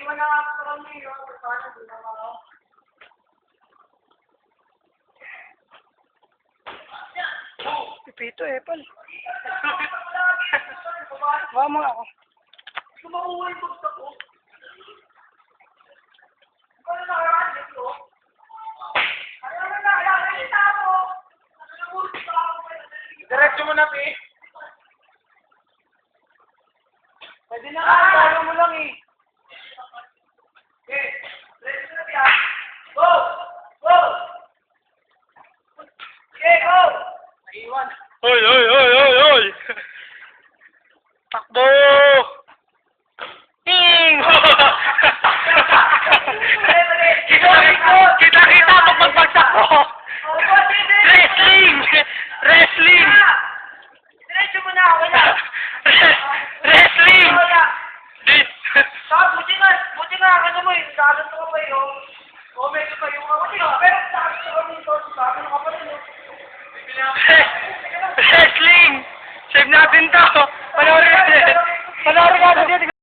Iwan na ako sa kami, no? Paano, doon na ako. Pipito, Epal. Mama ako. Kumakuha yung bugta ko. Ano nakaraan dito? Ano naman na? Nakakita ako. Diretso mo na, Pi. Pwede na ka, tayo mo lang eh. Okay, let's go na Pi, ah. Go! Go! Okay, go! Naiwan. Hoy, hoy, hoy, hoy, hoy! Takbo! Ting! Kita pag magbagsak ko! Wrestling! Wrestling! Diretso mo na, wala. Wrestling! Buti nga, ano mo eh, gaganto ka pa yun. O, medyo pa yung ako yun. Pero sabi ko kami ito, sabi ko pa rin yun. Wrestling! Save natin to! Panoorin natin! Panoorin natin!